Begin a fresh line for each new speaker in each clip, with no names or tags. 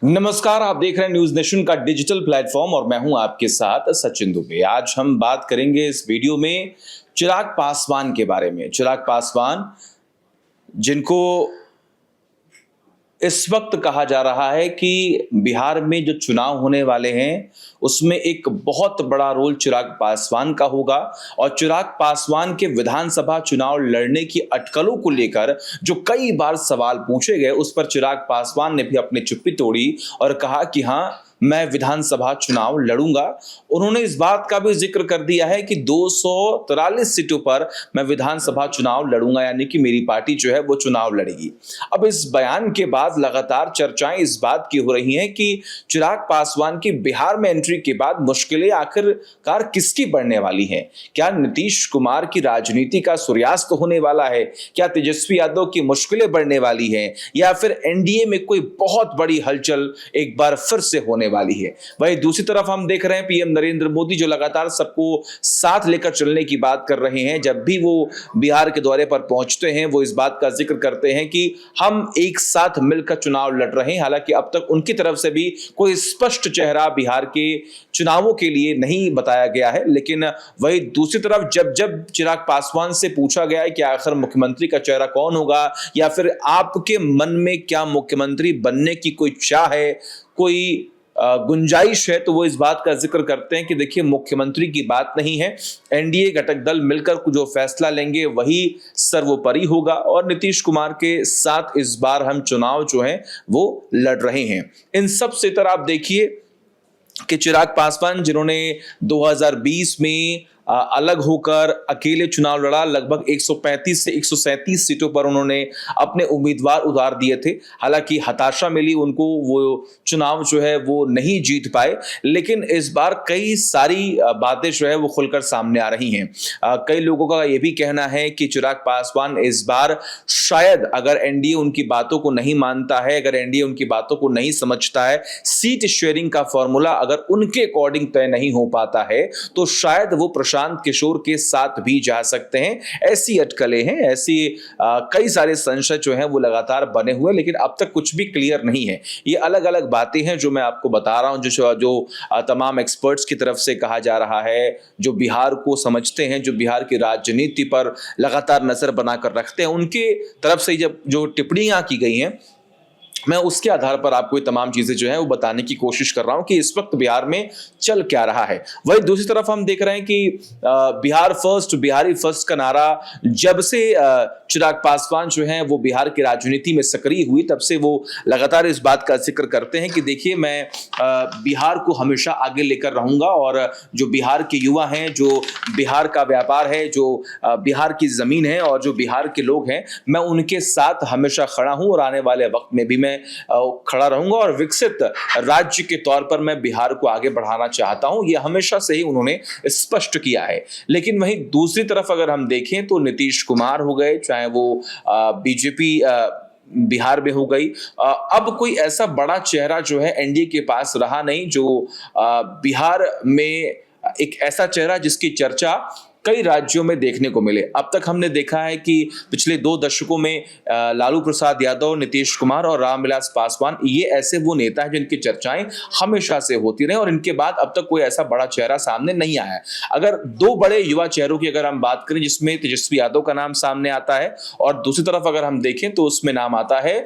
नमस्कार, आप देख रहे हैं न्यूज नेशन का डिजिटल प्लेटफॉर्म और मैं हूं आपके साथ सचिन दुबे। आज हम बात करेंगे इस वीडियो में चिराग पासवान के बारे में। चिराग पासवान जिनको इस वक्त कहा जा रहा है कि बिहार में जो चुनाव होने वाले हैं उसमें एक बहुत बड़ा रोल चिराग पासवान का होगा और चिराग पासवान के विधानसभा चुनाव लड़ने की अटकलों को लेकर जो कई बार सवाल पूछे गए उस पर चिराग पासवान ने भी अपनी चुप्पी तोड़ी और कहा कि हां, मैं विधानसभा चुनाव लड़ूंगा। उन्होंने इस बात का भी जिक्र कर दिया है कि 243 सीटों पर मैं विधानसभा चुनाव लड़ूंगा, यानी कि मेरी पार्टी जो है वो चुनाव लड़ेगी। अब इस बयान के बाद लगातार चर्चाएं इस बात की हो रही हैं कि चिराग पासवान की बिहार में एंट्री के बाद मुश्किलें आखिरकार किसकी बढ़ने वाली हैं? क्या नीतीश कुमार की राजनीति का सूर्यास्त होने वाला है? क्या तेजस्वी यादव की मुश्किलें बढ़ने वाली हैं? या फिर एनडीए में कोई बहुत बड़ी हलचल एक बार फिर से होने वाली है? वहीं दूसरी तरफ हम देख रहे हैं पीएम नरेंद्र मोदी जो लगातार सबको साथ लेकर चलने की बात कर रहे हैं। जब भी वो बिहार के दौरे पर पहुंचते हैं वो इस बात का जिक्र करते हैं कि हम एक साथ मिलकर चुनाव लड़ रहे हैं। हालांकि अब तक उनकी तरफ से भी कोई स्पष्ट चेहरा बिहार के चुनावों के लिए नहीं बताया गया है। लेकिन वहीं दूसरी तरफ जब जब चिराग पासवान से पूछा गया है कि आखिर मुख्यमंत्री का चेहरा कौन होगा या फिर आपके मन में क्या मुख्यमंत्री बनने की कोई चाह है, कोई गुंजाइश है, तो वो इस बात का जिक्र करते हैं कि देखिए, मुख्यमंत्री की बात नहीं है, एनडीए घटक दल मिलकर जो फैसला लेंगे वही सर्वोपरि होगा और नीतीश कुमार के साथ इस बार हम चुनाव जो है वो लड़ रहे हैं। इन सब से तरह आप देखिए कि चिराग पासवान जिन्होंने 2020 में अलग होकर अकेले चुनाव लड़ा, लगभग 135 से 137 सीटों पर उन्होंने अपने उम्मीदवार उतार दिए थे। हालांकि हताशा मिली उनको, वो चुनाव जो है वो नहीं जीत पाए। लेकिन इस बार कई सारी बातें जो है वो खुलकर सामने आ रही हैं। कई लोगों का ये भी कहना है कि चिराग पासवान इस बार शायद, अगर एनडीए उनकी बातों को नहीं मानता है, अगर एनडीए उनकी बातों को नहीं समझता है, सीट शेयरिंग का फॉर्मूला अगर उनके अकॉर्डिंग तय नहीं हो पाता है, तो शायद वो प्रशांत किशोर के साथ भी जा सकते हैं। ऐसी अटकलें हैं, ऐसी कई सारे संशय जो हैं वो लगातार बने हुए, लेकिन अब तक कुछ भी क्लियर नहीं है। ये अलग अलग बातें हैं जो मैं आपको बता रहा हूं, जो तमाम एक्सपर्ट्स की तरफ से कहा जा रहा है, जो बिहार को समझते हैं, जो बिहार की राजनीति पर लगातार नजर बनाकर रखते हैं, उनके तरफ से जब जो टिप्पणियां की गई हैं, मैं उसके आधार पर आपको ये तमाम चीजें जो है वो बताने की कोशिश कर रहा हूं कि इस वक्त बिहार में चल क्या रहा है। वहीं दूसरी तरफ हम देख रहे हैं कि बिहार फर्स्ट, बिहारी फर्स्ट का नारा जब से चिराग पासवान जो हैं वो बिहार की राजनीति में सक्रिय हुई, तब से वो लगातार इस बात का जिक्र करते हैं कि देखिए, मैं बिहार को हमेशा आगे लेकर रहूंगा और जो बिहार के युवा हैं, जो बिहार का व्यापार है, जो बिहार की जमीन है और जो बिहार के लोग हैं, मैं उनके साथ हमेशा खड़ा हूं और आने वाले वक्त में भी मैं खड़ा रहूंगा और विकसित राज्य के तौर पर मैं बिहार को आगे बढ़ाना चाहता हूं। यह हमेशा से ही उन्होंने स्पष्ट किया है। लेकिन वहीं दूसरी तरफ अगर हम देखें तो नीतीश कुमार हो गए, चाहे वो बीजेपी बिहार में हो गई, अब कोई ऐसा बड़ा चेहरा जो है एनडीए के पास रहा नहीं, जो बिहार में एक ऐसा चेहरा जिसकी चर्चा कई राज्यों में देखने को मिले। अब तक हमने देखा है कि पिछले 2 दशकों में लालू प्रसाद यादव, नीतीश कुमार और रामविलास पासवान, ये ऐसे वो नेता हैं जिनकी चर्चाएं हमेशा से होती रही और इनके बाद अब तक कोई ऐसा बड़ा चेहरा सामने नहीं आया है। अगर 2 बड़े युवा चेहरों की अगर हम बात करें, जिसमें तेजस्वी यादव का नाम सामने आता है और दूसरी तरफ अगर हम देखें तो उसमें नाम आता है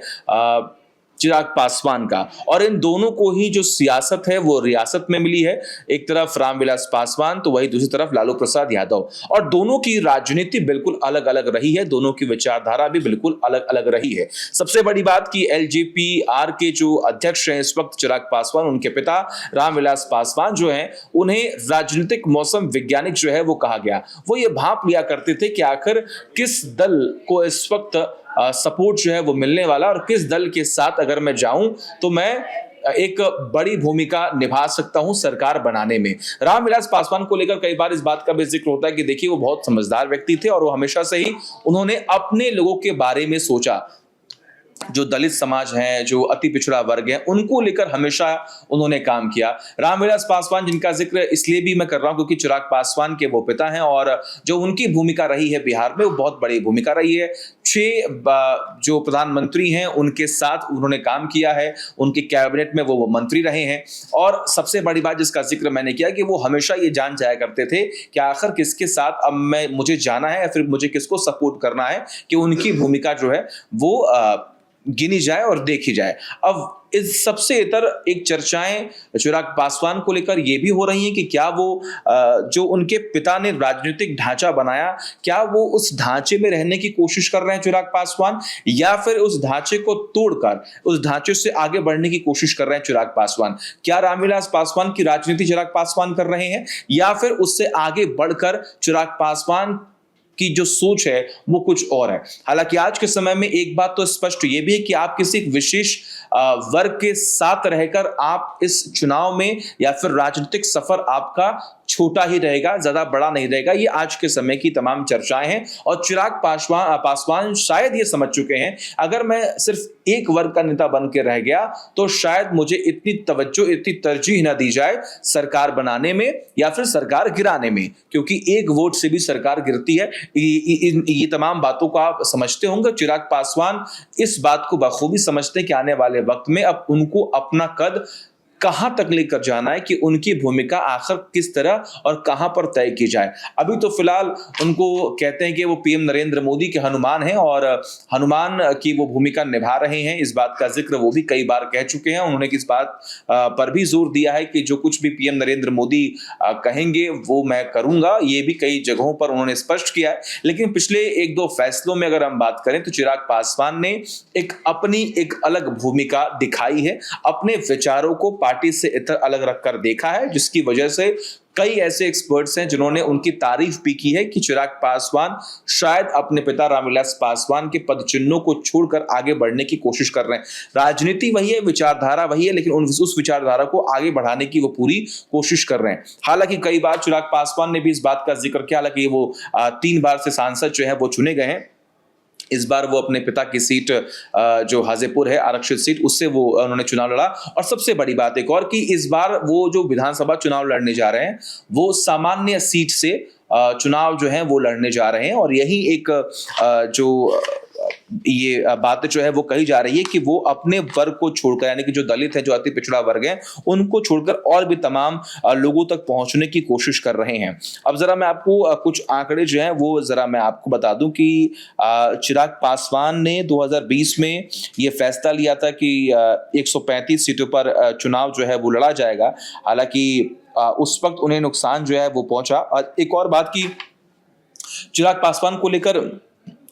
चिराग पासवान का, और इन दोनों को ही जो सियासत है वो रियासत में मिली है। एक तरफ रामविलास पासवान तो वही दूसरी तरफ लालू प्रसाद यादव, और दोनों की राजनीति बिल्कुल अलग अलग रही है, दोनों की विचारधारा भी बिल्कुल अलग अलग रही है। सबसे बड़ी बात कि एलजेपीआर के जो अध्यक्ष हैं इस वक्त चिराग पासवान, उनके पिता रामविलास पासवान जो हैं, उन्हें राजनीतिक मौसम वैज्ञानिक जो है वो कहा गया। वो ये भांप लिया करते थे कि आखिर किस दल को इस वक्त सपोर्ट जो है वो मिलने वाला और किस दल के साथ अगर मैं जाऊं तो मैं एक बड़ी भूमिका निभा सकता हूं सरकार बनाने में। रामविलास पासवान को लेकर कई बार इस बात का भी जिक्र होता है कि देखिए, वो बहुत समझदार व्यक्ति थे और वो हमेशा से ही उन्होंने अपने लोगों के बारे में सोचा। जो दलित समाज है, जो अति पिछड़ा वर्ग है, उनको लेकर हमेशा उन्होंने काम किया। रामविलास पासवान, जिनका जिक्र इसलिए भी मैं कर रहा हूं क्योंकि चिराग पासवान के वो पिता हैं और जो उनकी भूमिका रही है बिहार में वो बहुत बड़ी भूमिका रही है। 6 जो प्रधानमंत्री हैं उनके साथ उन्होंने काम किया है, उनके कैबिनेट में वो मंत्री रहे हैं। और सबसे बड़ी बात जिसका जिक्र मैंने किया कि वो हमेशा ये जान जाया करते थे कि आखिर किसके साथ अब मुझे जाना है या फिर मुझे किसको सपोर्ट करना है कि उनकी भूमिका जो है वो गिनी जाए और देखी जाए। अब इस सबसे इतर एक चर्चाएं चिराग पासवान को लेकर ये भी हो रही हैं कि क्या वो जो उनके पिता ने राजनीतिक ढांचा बनाया, क्या वो उस ढांचे में रहने की कोशिश कर रहे हैं चिराग पासवान, या फिर उस ढांचे को तोड़कर उस ढांचे से आगे बढ़ने की कोशिश कर रहे हैं चिराग पासवान। क्या रामविलास पासवान की राजनीति चिराग पासवान कर रहे हैं, या फिर उससे आगे बढ़कर चिराग पासवान की जो सोच है वो कुछ और है। हालांकि आज के समय में एक बात तो स्पष्ट ये भी है कि आप किसी विशेष वर्ग के साथ रहकर आप इस चुनाव में या फिर राजनीतिक सफर आपका छोटा ही रहेगा, ज्यादा बड़ा नहीं रहेगा। ये आज के समय की तमाम चर्चाएं हैं और चिराग पासवान शायद ये समझ चुके हैं, अगर मैं सिर्फ एक वर्ग का नेता बन के रह गया तो शायद मुझे इतनी तवज्जो, इतनी तरजीह ना दी जाए सरकार बनाने में या फिर सरकार गिराने में, क्योंकि एक वोट से भी सरकार गिरती है। ये तमाम बातों को आप समझते होंगे। चिराग पासवान इस बात को बखूबी समझते हैं कि आने वाले वक्त में अब उनको अपना कद कहां तक लेकर जाना है कि उनकी भूमिका आखिर किस तरह और कहां पर तय की जाए। अभी तो फिलहाल उनको कहते हैं कि वो पीएम नरेंद्र मोदी के हनुमान हैं और हनुमान की वो भूमिका निभा रहे हैं। इस बात का जिक्र वो भी कई बार कह चुके हैं। उन्होंने इस बात पर भी जोर दिया है कि जो कुछ भी पीएम नरेंद्र मोदी कहेंगे वो मैं करूंगा, ये भी कई जगहों पर उन्होंने स्पष्ट किया है। लेकिन पिछले 1-2 फैसलों में अगर हम बात करें तो चिराग पासवान ने अपनी एक अलग भूमिका दिखाई है, अपने विचारों को पार्टी से इतर अलग रखकर देखा है, जिसकी वजह से कई ऐसे एक्सपर्ट्स हैं जिन्होंने उनकी तारीफ भी की है कि चिराग पासवान शायद अपने पिता रामविलास पासवान के पद चिन्हों को छोड़कर आगे बढ़ने की कोशिश कर रहे हैं। राजनीति वही है, विचारधारा वही है, लेकिन उस विचारधारा को आगे बढ़ाने की वो पूरी कोशिश कर रहे हैं। हालांकि कई बार चिराग पासवान ने भी इस बात का जिक्र किया, हालांकि वो 3 बार से सांसद जो है वो चुने गए हैं। इस बार वो अपने पिता की सीट जो हाजीपुर है आरक्षित सीट, उससे वो उन्होंने चुनाव लड़ा। और सबसे बड़ी बात एक और कि इस बार वो जो विधानसभा चुनाव लड़ने जा रहे हैं वो सामान्य सीट से चुनाव जो है वो लड़ने जा रहे हैं। और यही एक जो ये बात जो है वो कही जा रही है कि वो अपने वर्ग को छोड़कर, यानी कि जो दलित है, जो अति पिछड़ा वर्ग है, उनको छोड़कर और भी तमाम लोगों तक पहुंचने की कोशिश कर रहे हैं। अब जरा मैं आपको कुछ आंकड़े जो हैं वो जरा मैं आपको बता दूं कि चिराग पासवान ने 2020 में ये फैसला लिया था कि 135 सीटों पर चुनाव जो है वो लड़ा जाएगा। हालांकि उस वक्त उन्हें नुकसान जो है वो पहुंचा। और एक और बात की चिराग पासवान को लेकर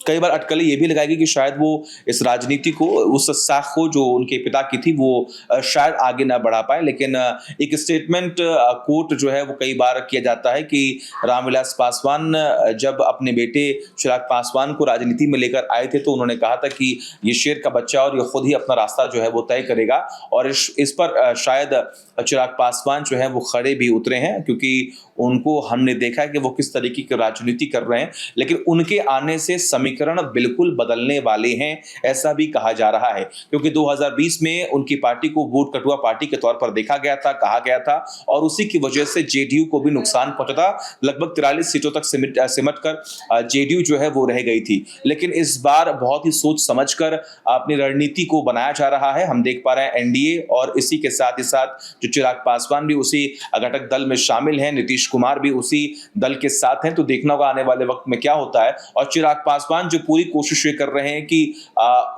कई बार अटकलें ये भी लगाएगी कि शायद वो इस राजनीति को, उस साख को जो उनके पिता की थी, वो शायद आगे ना बढ़ा पाए। लेकिन एक स्टेटमेंट कोट जो है वो कई बार किया जाता है कि रामविलास पासवान जब अपने बेटे चिराग पासवान को राजनीति में लेकर आए थे तो उन्होंने कहा था कि ये शेर का बच्चा और ये खुद ही अपना रास्ता जो है वो तय करेगा। और इस पर शायद चिराग पासवान जो है वो खड़े भी उतरे हैं, क्योंकि उनको हमने देखा है कि वो किस तरीके की राजनीति कर रहे हैं। लेकिन उनके आने से समीकरण बिल्कुल बदलने वाले हैं, ऐसा भी कहा जा रहा है, क्योंकि 2020 में उनकी पार्टी को वोट कटुआ पार्टी के तौर पर देखा गया था, कहा गया था, और उसी की वजह से जेडीयू को भी नुकसान पहुंचा था। लगभग 43 सीटों तक सिमट कर जेडीयू जो है वो रह गई थी। लेकिन इस बार बहुत ही सोच समझकर अपनी रणनीति को बनाया जा रहा है। हम देख पा रहे हैं एनडीए, और इसी के साथ ही साथ जो चिराग पासवान भी उसी घटक दल में शामिल हैं, नीतीश कुमार भी उसी दल के साथ हैं। तो देखना होगा आने वाले वक्त में क्या होता है। और चिराग पासवान जो पूरी कोशिश ये कर रहे हैं कि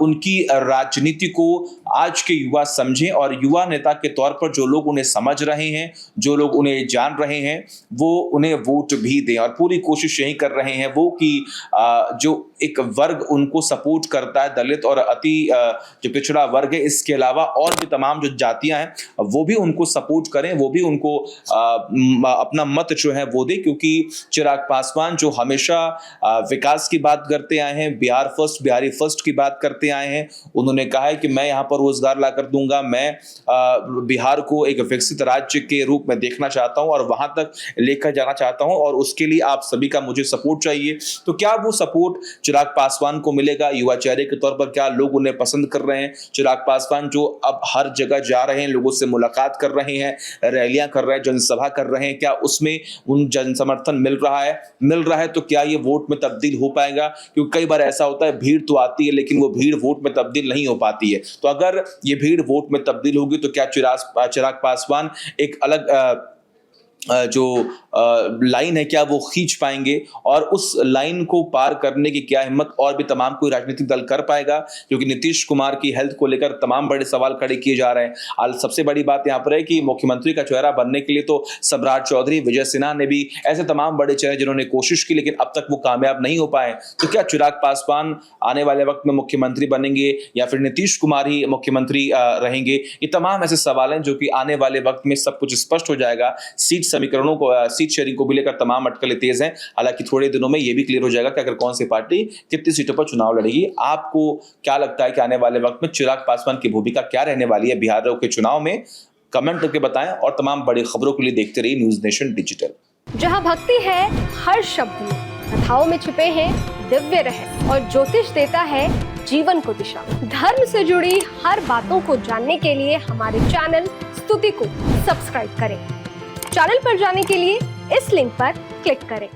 उनकी राजनीति को आज के युवा समझें, और युवा नेता के तौर पर जो लोग उन्हें समझ रहे हैं, जो लोग उन्हें जान रहे हैं, वो उन्हें वोट भी दें। और पूरी कोशिश यही कर रहे हैं वो कि जो एक वर्ग उनको सपोर्ट करता है, दलित और अति जो पिछड़ा वर्ग है, इसके अलावा और भी तमाम जो जातियां हैं वो भी उनको सपोर्ट करें, वो भी उनको अपना मत जो है वो दे। क्योंकि चिराग पासवान जो हमेशा विकास की बात करते आए हैं, बिहार फर्स्ट, बिहारी फर्स्ट की बात करते आए हैं, उन्होंने कहा है कि मैं यहाँ पर रोजगार ला कर दूंगा, मैं बिहार को एक विकसित राज्य के रूप में देखना चाहता हूं और वहां तक लेकर जाना चाहता हूं, और उसके लिए आप सभी का मुझे सपोर्ट चाहिए। तो क्या वो सपोर्ट चिराग पासवान को मिलेगा युवा चेहरे के तौर पर? क्या लोग उन्हें पसंद कर रहे हैं? चिराग पासवान जो अब हर जगह जा रहे हैं, लोगों से मुलाकात कर रहे हैं, रैलियां कर रहे हैं, जनसभा कर रहे हैं, क्या उसमें उन जन समर्थन मिल रहा है? मिल रहा है तो क्या ये वोट में तब्दील हो पाएगा? क्योंकि कई बार ऐसा होता है, भीड़ तो आती है लेकिन वो भीड़ वोट में तब्दील नहीं हो पाती है। तो अगर ये भीड़ वोट में तब्दील होगी तो क्या चिराग पासवान एक अलग जो लाइन है क्या वो खींच पाएंगे, और उस लाइन को पार करने की क्या हिम्मत और भी तमाम कोई राजनीतिक दल कर पाएगा? क्योंकि नीतीश कुमार की हेल्थ को लेकर तमाम बड़े सवाल खड़े किए जा रहे हैं। सबसे बड़ी बात यहां पर है कि मुख्यमंत्री का चेहरा बनने के लिए तो सम्राट चौधरी, विजय सिन्हा ने भी, ऐसे तमाम बड़े चेहरे जिन्होंने कोशिश की लेकिन अब तक वो कामयाब नहीं हो पाए। तो क्या चिराग पासवान आने वाले वक्त में मुख्यमंत्री बनेंगे या फिर नीतीश कुमार ही मुख्यमंत्री रहेंगे? ये तमाम ऐसे सवाल हैं जो कि आने वाले वक्त में सब कुछ स्पष्ट हो जाएगा। समीकरणों को, सीट शेयरिंग को भी लेकर तमाम अटकलें तेज हैं। हालांकि थोड़े दिनों में यह भी क्लियर हो जाएगा कि अगर कौन सी पार्टी कितनी सीटों पर चुनाव लड़ेगी। आपको क्या लगता है कि आने वाले वक्त में चिराग पासवान की भूमिका क्या रहने वाली है बिहार के चुनाव में? कमेंट करके बताएं और तमाम बड़ी खबरों के लिए देखते रहिए न्यूज नेशन डिजिटल।
जहां भक्ति है हर शब्द में, कथाओं में छिपे हैं दिव्य रहस्य और ज्योतिष देता है जीवन को दिशा। धर्म से जुड़ी हर बातों को जानने के लिए हमारे चैनल स्तुति को सब्सक्राइब करें। चैनल पर जाने के लिए इस लिंक पर क्लिक करें।